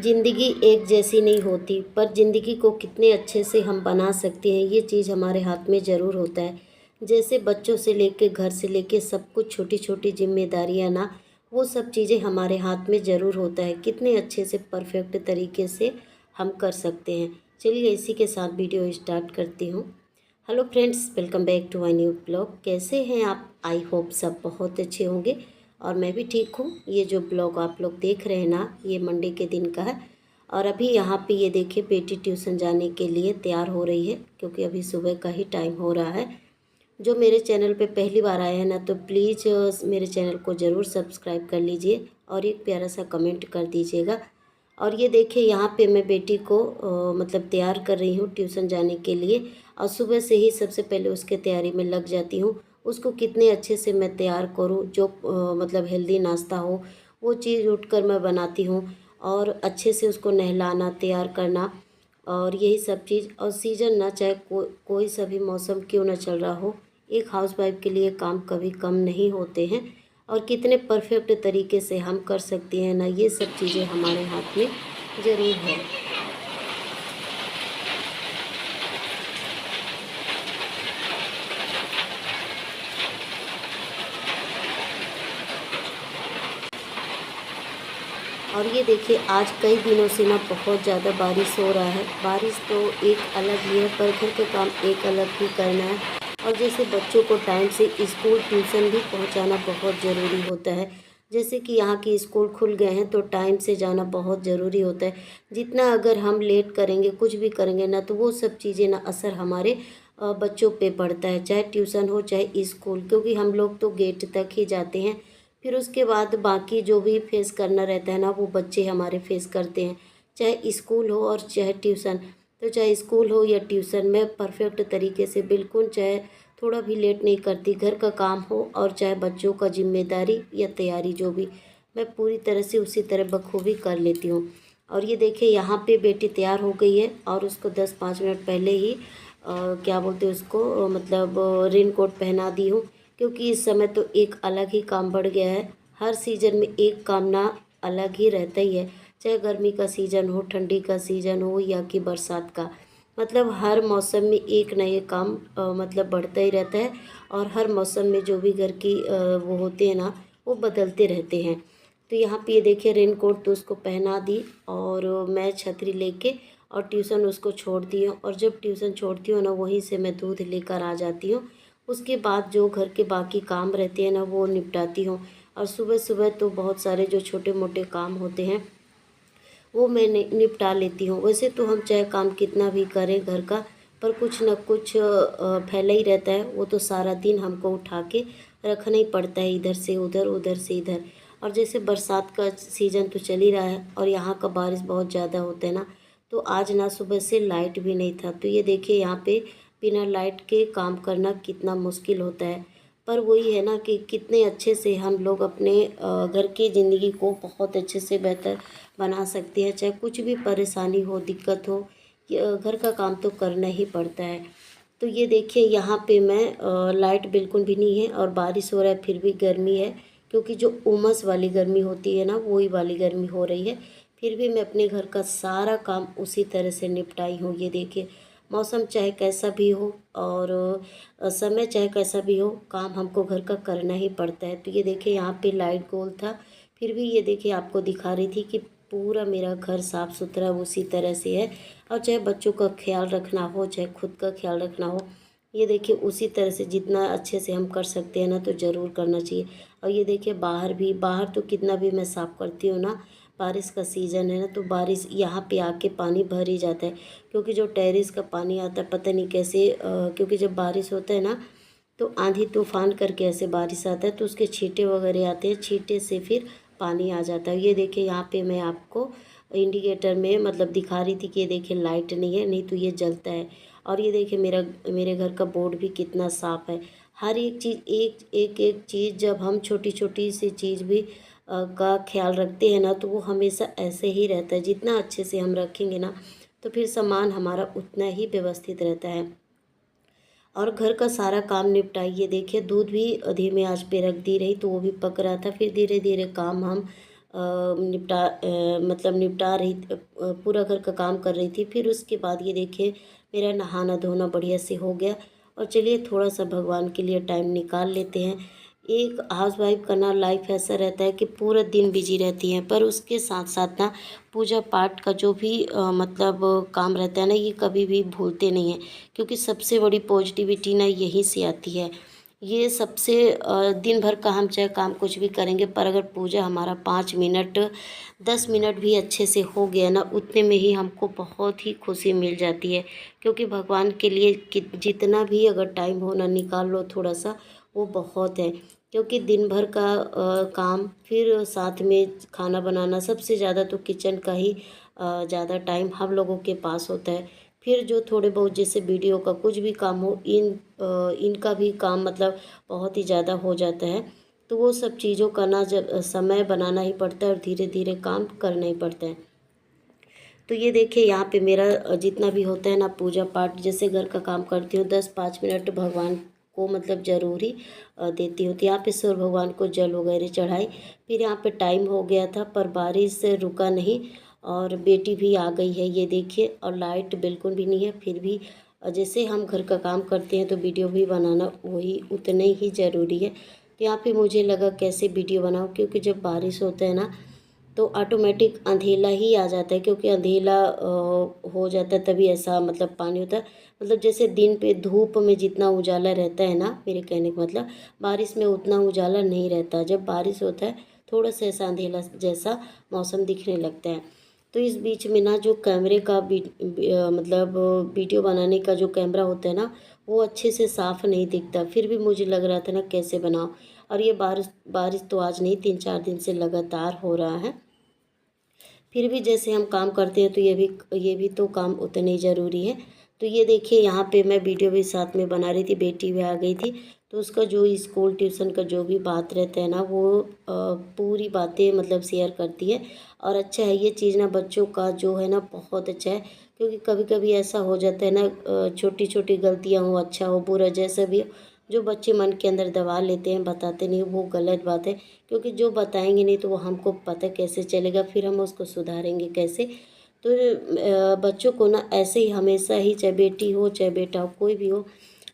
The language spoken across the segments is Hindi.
ज़िंदगी एक जैसी नहीं होती, पर ज़िंदगी को कितने अच्छे से हम बना सकते हैं ये चीज़ हमारे हाथ में ज़रूर होता है। जैसे बच्चों से लेके घर से लेके सब कुछ छोटी छोटी जिम्मेदारियां ना, वो सब चीज़ें हमारे हाथ में ज़रूर होता है। कितने अच्छे से परफेक्ट तरीके से हम कर सकते हैं। चलिए इसी के साथ वीडियो स्टार्ट करती हूँ। Hello friends, welcome back to my new blog. कैसे हैं आप? आई होप सब बहुत अच्छे होंगे और मैं भी ठीक हूँ। ये जो ब्लॉग आप लोग देख रहे हैं ना, ये मंडे के दिन का है। और अभी यहाँ पे ये देखिए, बेटी ट्यूशन जाने के लिए तैयार हो रही है क्योंकि अभी सुबह का ही टाइम हो रहा है। जो मेरे चैनल पे पहली बार आए हैं ना, तो प्लीज़ मेरे चैनल को ज़रूर सब्सक्राइब कर लीजिए और एक प्यारा सा कमेंट कर दीजिएगा। और ये देखिए, यहाँ पे मैं बेटी को मतलब तैयार कर रही हूँ ट्यूशन जाने के लिए। और सुबह से ही सबसे पहले उसके तैयारी में लग जाती हूँ। उसको कितने अच्छे से मैं तैयार करूँ, जो मतलब हेल्दी नाश्ता हो वो चीज़ उठकर मैं बनाती हूँ। और अच्छे से उसको नहलाना, तैयार करना और यही सब चीज़। और सीज़न ना, चाहे कोई सा भी मौसम क्यों ना चल रहा हो, एक हाउसवाइफ के लिए काम कभी कम नहीं होते हैं। और कितने परफेक्ट तरीके से हम कर सकते हैं ना, ये सब चीज़ें हमारे हाथ में ज़रूर है। और ये देखिए, आज कई दिनों से ना बहुत ज़्यादा बारिश हो रहा है। बारिश तो एक अलग ही है, पर घर के काम एक अलग ही करना है। और जैसे बच्चों को टाइम से स्कूल ट्यूशन भी पहुंचाना बहुत ज़रूरी होता है। जैसे कि यहाँ के स्कूल खुल गए हैं तो टाइम से जाना बहुत ज़रूरी होता है। जितना अगर हम लेट करेंगे, कुछ भी करेंगे ना, तो वो सब चीज़ें ना असर हमारे बच्चों पे पड़ता है, चाहे ट्यूशन हो चाहे स्कूल। क्योंकि हम लोग तो गेट तक ही जाते हैं, फिर उसके बाद बाकी जो भी फेस करना रहता है ना, वो बच्चे हमारे फेस करते हैं। चाहे स्कूल हो और चाहे ट्यूशन, तो चाहे स्कूल हो या ट्यूशन, मैं परफेक्ट तरीके से बिल्कुल, चाहे थोड़ा भी लेट नहीं करती। घर का काम हो और चाहे बच्चों का जिम्मेदारी या तैयारी जो भी, मैं पूरी तरह से उसी तरह बखूबी कर लेती हूँ। और ये देखिए, यहाँ पे बेटी तैयार हो गई है और उसको 10-5 मिनट पहले ही क्या बोलते हैं उसको, मतलब रेन कोट पहना दी हूँ। क्योंकि इस समय तो एक अलग ही काम बढ़ गया है। हर सीज़न में एक काम ना अलग ही रहता ही है। चाहे गर्मी का सीज़न हो, ठंडी का सीज़न हो या कि बरसात का, मतलब हर मौसम में एक ना एक काम मतलब बढ़ता ही रहता है। और हर मौसम में जो भी घर की वो होते हैं ना, वो बदलते रहते हैं। तो यहाँ पे ये देखिए, रेन कोट तो उसको पहना दी और मैं छतरी लेके और ट्यूशन उसको छोड़ती हूँ। और जब ट्यूशन छोड़ती हूँ ना, वहीं से मैं दूध लेकर आ जाती हूँ। उसके बाद जो घर के बाकी काम रहते हैं ना, वो निपटाती हूँ। और सुबह सुबह तो बहुत सारे जो छोटे मोटे काम होते हैं वो मैं निपटा लेती हूँ। वैसे तो हम चाहे काम कितना भी करें घर का, पर कुछ ना कुछ फैला ही रहता है। वो तो सारा दिन हमको उठा के रखना ही पड़ता है, इधर से उधर, उधर से इधर। और जैसे बरसात का सीज़न तो चल ही रहा है और यहाँ का बारिश बहुत ज़्यादा होता है ना, तो आज ना सुबह से लाइट भी नहीं था। तो ये देखिए, यहाँ पे बिना लाइट के काम करना कितना मुश्किल होता है। पर वही है ना कि कितने अच्छे से हम लोग अपने घर की ज़िंदगी को बहुत अच्छे से बेहतर बना सकते हैं। चाहे कुछ भी परेशानी हो, दिक्कत हो, घर का काम तो करना ही पड़ता है। तो ये देखिए, यहाँ पे मैं लाइट बिल्कुल भी नहीं है और बारिश हो रहा है, फिर भी गर्मी है। क्योंकि जो उमस वाली गर्मी होती है ना, वही वाली गर्मी हो रही है। फिर भी मैं अपने घर का सारा काम उसी तरह से निपटाई हूँ। ये देखिए, मौसम चाहे कैसा भी हो और समय चाहे कैसा भी हो, काम हमको घर का करना ही पड़ता है। तो ये देखिए, यहाँ पे लाइट गोल था, फिर भी ये देखिए आपको दिखा रही थी कि पूरा मेरा घर साफ़ सुथरा उसी तरह से है। और चाहे बच्चों का ख्याल रखना हो, चाहे खुद का ख्याल रखना हो, ये देखिए उसी तरह से जितना अच्छे से हम कर सकते हैं ना, तो ज़रूर करना चाहिए। और ये देखिए, बाहर तो कितना भी मैं साफ़ करती हूँ ना, बारिश का सीज़न है ना, तो बारिश यहाँ पे आके पानी भर ही जाता है। क्योंकि जो टेरेस का पानी आता है, पता नहीं कैसे, क्योंकि जब बारिश होता है ना, तो आंधी तूफान करके ऐसे बारिश आता है, तो उसके छींटे वगैरह आते हैं, छींटे से फिर पानी आ जाता है। ये देखिए, यहाँ पे मैं आपको इंडिकेटर में मतलब दिखा रही थी कि ये देखिए लाइट नहीं है, नहीं तो ये जलता है। और ये देखिए, मेरे घर का बोर्ड भी कितना साफ़ है। हर एक चीज़, एक चीज़ जब हम छोटी छोटी सी चीज़ भी का ख्याल रखते हैं ना, तो वो हमेशा ऐसे ही रहता है। जितना अच्छे से हम रखेंगे ना, तो फिर सामान हमारा उतना ही व्यवस्थित रहता है। और घर का सारा काम निपटाइए। देखिए, दूध भी धीमे आंच पे रख दी रही तो वो भी पक रहा था। फिर धीरे धीरे काम हम मतलब निपटा रही पूरा घर का काम कर रही थी। फिर उसके बाद ये देखिए मेरा नहाना धोना बढ़िया से हो गया। और चलिए थोड़ा सा भगवान के लिए टाइम निकाल लेते हैं। एक हाउसवाइफ का ना लाइफ ऐसा रहता है कि पूरा दिन बिजी रहती है, पर उसके साथ साथ ना पूजा पाठ का जो भी मतलब काम रहता है ना, ये कभी भी भूलते नहीं हैं। क्योंकि सबसे बड़ी पॉजिटिविटी ना यहीं से आती है। ये सबसे दिन भर का हम चाहे काम कुछ भी करेंगे, पर अगर पूजा हमारा 5 मिनट 10 मिनट भी अच्छे से हो गया ना, उतने में ही हमको बहुत ही खुशी मिल जाती है। क्योंकि भगवान के लिए जितना भी अगर टाइम हो ना, निकाल लो थोड़ा सा, वो बहुत है। क्योंकि दिन भर का काम, फिर साथ में खाना बनाना, सबसे ज़्यादा तो किचन का ही ज़्यादा टाइम हम लोगों के पास होता है। फिर जो थोड़े बहुत जैसे वीडियो का कुछ भी काम हो, इनका भी काम मतलब बहुत ही ज़्यादा हो जाता है। तो वो सब चीज़ों का ना जब समय बनाना ही पड़ता है और धीरे धीरे काम करना ही पड़ता है। तो ये देखिए यहाँ पे मेरा जितना भी होता है ना पूजा पाठ, जैसे घर का काम करती हूँ 10-5 मिनट भगवान को मतलब ज़रूर ही देती हूँ। तो यहाँ पे सूर्य भगवान को जल वगैरह चढ़ाई। फिर यहाँ पे टाइम हो गया था, पर बारिश से रुका नहीं। और बेटी भी आ गई है ये देखिए, और लाइट बिल्कुल भी नहीं है। फिर भी जैसे हम घर का काम करते हैं तो वीडियो भी बनाना वही उतना ही ज़रूरी है। तो यहाँ पे मुझे लगा कैसे वीडियो बनाऊँ, क्योंकि जब बारिश होता है ना तो ऑटोमेटिक अंधेला ही आ जाता है। क्योंकि अंधेला हो जाता है तभी ऐसा मतलब पानी होता है। मतलब जैसे दिन पे धूप में जितना उजाला रहता है ना, मेरे कहने का मतलब बारिश में उतना उजाला नहीं रहता। जब बारिश होता है थोड़ा सा ऐसा अंधेला जैसा मौसम दिखने लगता है। तो इस बीच में ना जो कैमरे का मतलब वीडियो बनाने का जो कैमरा होता है ना, वो अच्छे से साफ़ नहीं दिखता। फिर भी मुझे लग रहा था ना कैसे बनाओ। और ये बारिश बारिश तो आज नहीं, 3-4 दिन से लगातार हो रहा है। फिर भी जैसे हम काम करते हैं तो ये भी तो काम उतने ही ज़रूरी है। तो ये देखिए यहाँ पे मैं वीडियो भी साथ में बना रही थी, बेटी भी आ गई थी। तो उसका जो स्कूल ट्यूशन का जो भी बात रहता है ना, वो पूरी बातें मतलब शेयर करती है। और अच्छा है ये चीज़ ना, बच्चों का जो है ना बहुत अच्छा है। क्योंकि कभी कभी ऐसा हो जाता है ना, छोटी छोटी गलतियाँ हो, अच्छा हो बुरा जैसा भी हो, जो बच्चे मन के अंदर दबा लेते हैं, बताते नहीं, वो गलत बात है। क्योंकि जो बताएंगे नहीं तो वो हमको पता कैसे चलेगा, फिर हम उसको सुधारेंगे कैसे। तो बच्चों को ना ऐसे ही हमेशा ही, चाहे बेटी हो चाहे बेटा हो, कोई भी हो,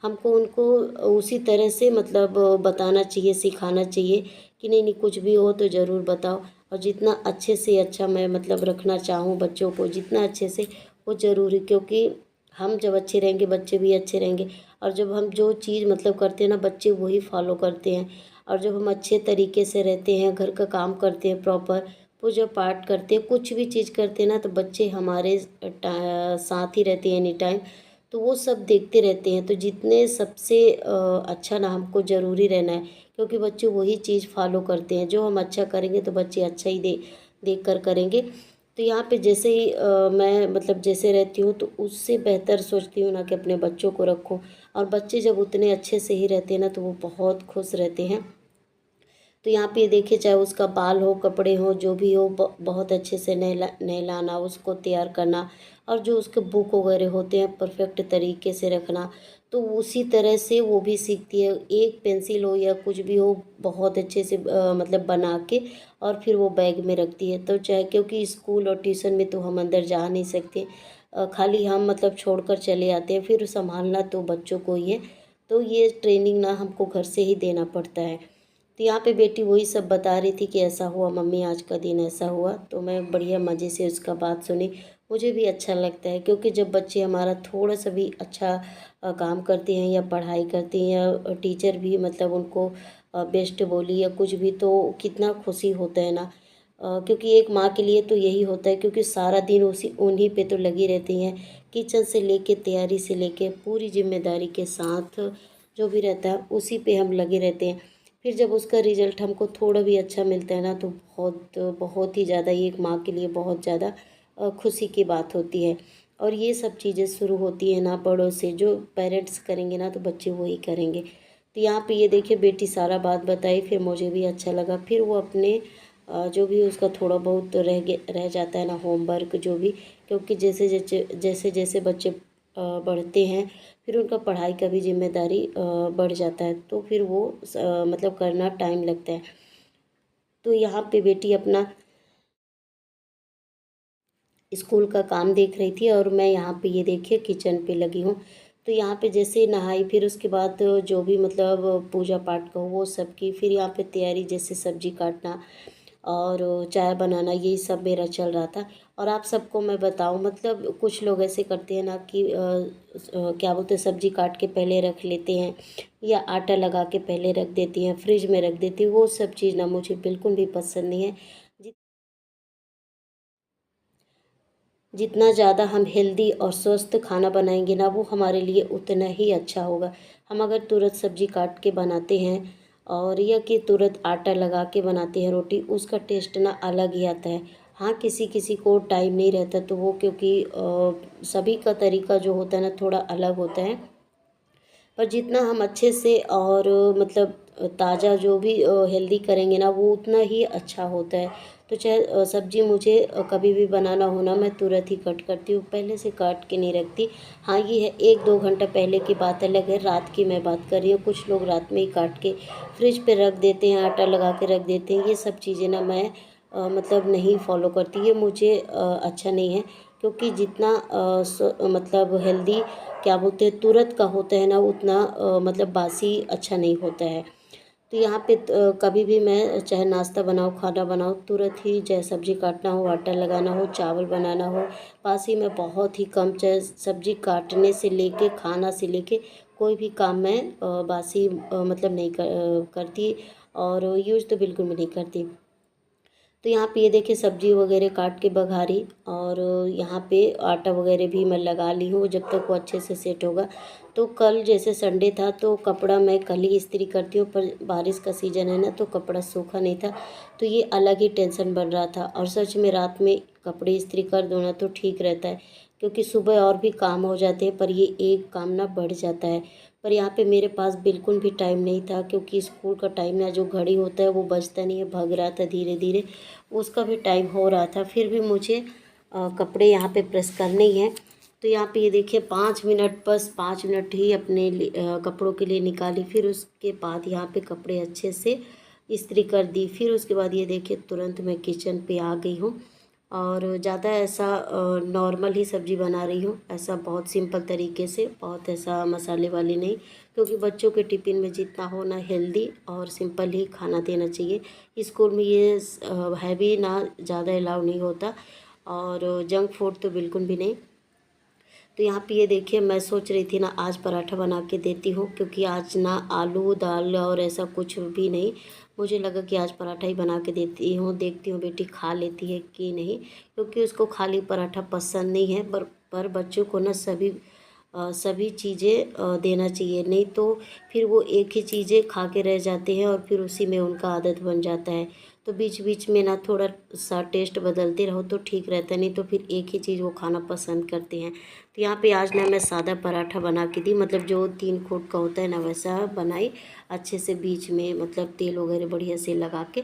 हमको उनको उसी तरह से मतलब बताना चाहिए, सिखाना चाहिए कि नहीं नहीं कुछ भी हो तो ज़रूर बताओ। और जितना अच्छे से अच्छा मैं मतलब रखना चाहूँ बच्चों को, जितना अच्छे से, वो ज़रूरी। क्योंकि हम जब अच्छे रहेंगे बच्चे भी अच्छे रहेंगे। और जब हम जो चीज़ मतलब करते हैं ना, बच्चे वही फॉलो करते हैं। और जब हम अच्छे तरीके से रहते हैं, घर का काम करते हैं, प्रॉपर पूजा पाठ करते हैं, कुछ भी चीज़ करते हैं ना, तो बच्चे हमारे साथ ही रहते हैं एनी टाइम। तो वो सब देखते रहते हैं। तो जितने सबसे अच्छा ना हमको ज़रूरी रहना है। क्योंकि बच्चे वही चीज़ फॉलो करते हैं, जो हम अच्छा करेंगे तो बच्चे अच्छा ही देख कर करेंगे। तो यहाँ पे जैसे ही मैं मतलब जैसे रहती हूँ, तो उससे बेहतर सोचती हूँ ना कि अपने बच्चों को रखूँ। और बच्चे जब उतने अच्छे से ही रहते हैं ना, तो वो बहुत खुश रहते हैं। तो यहाँ पे देखिए, चाहे उसका बाल हो, कपड़े हो, जो भी हो, बहुत अच्छे से नहलाना, उसको तैयार करना। और जो उसके बुक वगैरह होते हैं परफेक्ट तरीके से रखना। तो उसी तरह से वो भी सीखती है। एक पेंसिल हो या कुछ भी हो, बहुत अच्छे से मतलब बना के और फिर वो बैग में रखती है। तो चाहे, क्योंकि स्कूल और ट्यूशन में तो हम अंदर जा नहीं सकते, खाली हम मतलब छोड़कर चले आते हैं, फिर संभालना तो बच्चों को ही है। तो ये ट्रेनिंग ना हमको घर से ही देना पड़ता है। तो यहाँ पे बेटी वही सब बता रही थी कि ऐसा हुआ मम्मी, आज का दिन ऐसा हुआ। तो मैं बढ़िया मज़े से उसका बात सुनी। मुझे भी अच्छा लगता है, क्योंकि जब बच्चे हमारा थोड़ा सा भी अच्छा काम करते हैं या पढ़ाई करते हैं, या टीचर भी मतलब उनको बेस्ट बोली या कुछ भी, तो कितना खुशी होता है ना। क्योंकि एक माँ के लिए तो यही होता है, क्योंकि सारा दिन उसी उन्हीं पे तो लगी रहती हैं। किचन से लेके, तैयारी से लेके, पूरी जिम्मेदारी के साथ जो भी रहता है उसी पे हम लगे रहते हैं। फिर जब उसका रिज़ल्ट हमको थोड़ा भी अच्छा मिलता है ना, तो बहुत बहुत ही ज़्यादा, ये एक माँ के लिए बहुत ज़्यादा खुशी की बात होती है। और ये सब चीज़ें शुरू होती है ना बड़ों से, जो पेरेंट्स करेंगे ना तो बच्चे वही करेंगे। तो यहाँ पे ये देखिए बेटी सारा बात बताई, फिर मुझे भी अच्छा लगा। फिर वो अपने जो भी उसका थोड़ा बहुत रह जाता है ना होमवर्क जो भी, क्योंकि जैसे जैसे जैसे जैसे बच्चे बढ़ते हैं, फिर उनका पढ़ाई का भी जिम्मेदारी बढ़ जाता है। तो फिर वो मतलब करना टाइम लगता है। तो यहाँ पे बेटी अपना स्कूल का काम देख रही थी और मैं यहाँ पे ये देखिए किचन पे लगी हूँ। तो यहाँ पे जैसे नहाई, फिर उसके बाद जो भी मतलब पूजा पाठ का हो वो सब की, फिर यहाँ पे तैयारी जैसे सब्जी काटना और चाय बनाना, यही सब मेरा चल रहा था। और आप सबको मैं बताऊं, मतलब कुछ लोग ऐसे करते हैं ना कि क्या बोलते हैं, सब्जी काट के पहले रख लेते हैं या आटा लगा के पहले रख देती हैं, फ्रिज में रख देती हैं। वो सब चीज़ ना मुझे बिल्कुल भी पसंद नहीं है। जितना ज़्यादा हम हेल्दी और स्वस्थ खाना बनाएंगे ना, वो हमारे लिए उतना ही अच्छा होगा। हम अगर तुरंत सब्जी काट के बनाते हैं और या कि तुरंत आटा लगा के बनाते हैं रोटी, उसका टेस्ट ना अलग ही आता है। हाँ, किसी किसी को टाइम नहीं रहता तो वो, क्योंकि सभी का तरीका जो होता है ना थोड़ा अलग होता है। पर जितना हम अच्छे से और मतलब ताज़ा जो भी हेल्दी करेंगे ना, वो उतना ही अच्छा होता है। तो चाहे सब्ज़ी मुझे कभी भी बनाना हो ना, मैं तुरंत ही कट करती हूँ, पहले से काट के नहीं रखती। हाँ, ये है 1-2 घंटा पहले की बात अलग है, रात की मैं बात कर रही हूँ। कुछ लोग रात में ही काट के फ्रिज पे रख देते हैं, आटा लगा के रख देते हैं। ये सब चीज़ें ना मैं मतलब नहीं फॉलो करती, ये मुझे अच्छा नहीं है। क्योंकि जितना मतलब हेल्दी क्या बोलते हैं तुरंत का होता है ना, उतना मतलब बासी अच्छा नहीं होता है। तो यहाँ पे कभी भी मैं चाहे नाश्ता बनाऊँ, खाना बनाऊँ, तुरंत ही चाहे सब्ज़ी काटना हो, आटा लगाना हो, चावल बनाना हो, बासी में बहुत ही कम, चाहे सब्ज़ी काटने से लेके खाना से लेके कोई भी काम मैं बासी मतलब नहीं करती, और यूज़ तो बिल्कुल भी नहीं करती। तो यहाँ पे ये देखिए सब्जी वगैरह काट के बघारी, और यहाँ पे आटा वगैरह भी मैं लगा ली हूँ जब तक वो अच्छे से सेट होगा। तो कल जैसे संडे था तो कपड़ा मैं कल ही इस्त्री करती हूँ, पर बारिश का सीज़न है ना तो कपड़ा सूखा नहीं था, तो ये अलग ही टेंशन बन रहा था। और सच में रात में कपड़े इस्त्री कर दो ना तो ठीक रहता है, क्योंकि सुबह और भी काम हो जाते हैं, पर ये एक काम ना बढ़ जाता है। पर यहाँ पे मेरे पास बिल्कुल भी टाइम नहीं था, क्योंकि स्कूल का टाइम ना जो घड़ी होता है वो बजता नहीं है, भग रहा था धीरे धीरे, उसका भी टाइम हो रहा था। फिर भी मुझे कपड़े यहाँ पे प्रेस करने ही हैं। तो यहाँ पे ये देखिए 5 मिनट, बस 5 मिनट ही अपने कपड़ों के लिए निकाली। फिर उसके बाद यहाँ पे कपड़े अच्छे से इस्त्री कर दी। फिर उसके बाद ये देखिए तुरंत मैं किचन पे आ गई हूँ, और ज़्यादा ऐसा नॉर्मल ही सब्ज़ी बना रही हूँ, ऐसा बहुत सिंपल तरीके से, बहुत ऐसा मसाले वाली नहीं। क्योंकि बच्चों के टिफ़िन में जितना हो ना हेल्दी और सिंपल ही खाना देना चाहिए। स्कूल में ये हैवी ना ज़्यादा अलाउ नहीं होता, और जंक फूड तो बिल्कुल भी नहीं। तो यहाँ पे ये देखिए मैं सोच रही थी ना आज पराठा बना के देती हूँ, क्योंकि आज ना आलू दाल और ऐसा कुछ भी नहीं। मुझे लगा कि आज पराठा ही बना के देती हूँ, देखती हूँ बेटी खा लेती है कि नहीं, क्योंकि उसको खाली पराठा पसंद नहीं है। पर बच्चों को ना सभी चीज़ें देना चाहिए, नहीं तो फिर वो एक ही चीज़ें खा के रह जाते हैं और फिर उसी में उनका आदत बन जाता है। तो बीच बीच में ना थोड़ा सा टेस्ट बदलते रहो तो ठीक रहता है, नहीं तो फिर एक ही चीज़ वो खाना पसंद करते हैं। तो यहाँ पे आज ना मैं सादा पराठा बना के दी, मतलब जो 3 कोट का होता है ना वैसा बनाई, अच्छे से बीच में मतलब तेल वगैरह बढ़िया से लगा के।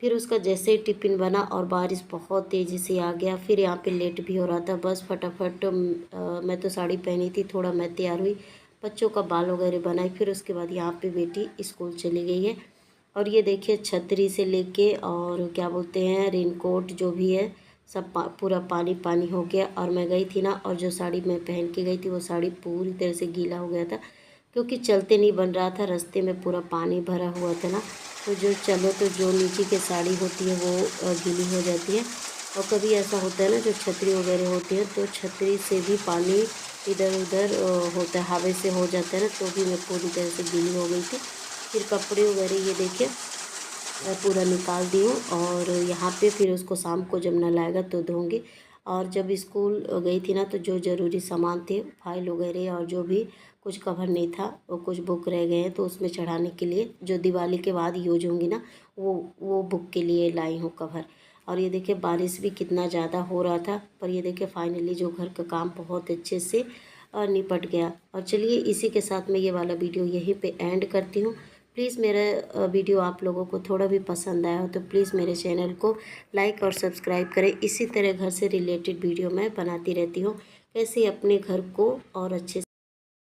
फिर उसका जैसे ही टिफ़िन बना और बारिश बहुत तेज़ी से आ गया, फिर यहाँ पे लेट भी हो रहा था, बस फटाफट मैं तो साड़ी पहनी थी, थोड़ा मैं तैयार हुई, बच्चों का बाल वगैरह बनाई। फिर उसके बाद यहाँ पे बेटी स्कूल चली गई है। और ये देखिए छतरी से लेके और क्या बोलते हैं रेनकोट जो भी है सब पूरा पानी पानी हो गया। और मैं गई थी ना, और जो साड़ी मैं पहन के गई थी वो साड़ी पूरी तरह से गीला हो गया था, क्योंकि चलते नहीं बन रहा था, रास्ते में पूरा पानी भरा हुआ था ना। तो जो चलो तो जो नीचे की साड़ी होती है वो गीली हो जाती है। और कभी ऐसा होता है ना जो छतरी वगैरह होती है तो छतरी से भी पानी इधर उधर होता है, हवा से हो जाता है ना, तो भी मैं पूरी तरह से गीली हो गई थी। फिर कपड़े वगैरह ये देखिए मैं पूरा निकाल दी हूँ, और यहाँ पे फिर उसको शाम को जब नलाएगा तो धोंगे। और जब स्कूल गई थी ना तो जो ज़रूरी सामान थे, फाइल वगैरह और जो भी कुछ कवर नहीं था, और कुछ बुक रह गए हैं तो उसमें चढ़ाने के लिए जो दिवाली के बाद यूज होंगी ना, वो बुक के लिए लाई हूँ कवर। और ये देखिए बारिश भी कितना ज़्यादा हो रहा था, पर ये देखिए फाइनली जो घर का काम बहुत अच्छे से निपट गया। और चलिए इसी के साथ मैं ये वाला वीडियो यहीं पे एंड करती हूँ। प्लीज़ मेरा वीडियो आप लोगों को थोड़ा भी पसंद आया हो तो प्लीज़ मेरे चैनल को लाइक और सब्सक्राइब करें। इसी तरह घर से रिलेटेड वीडियो मैं बनाती रहती हूँ, कैसे अपने घर को और अच्छे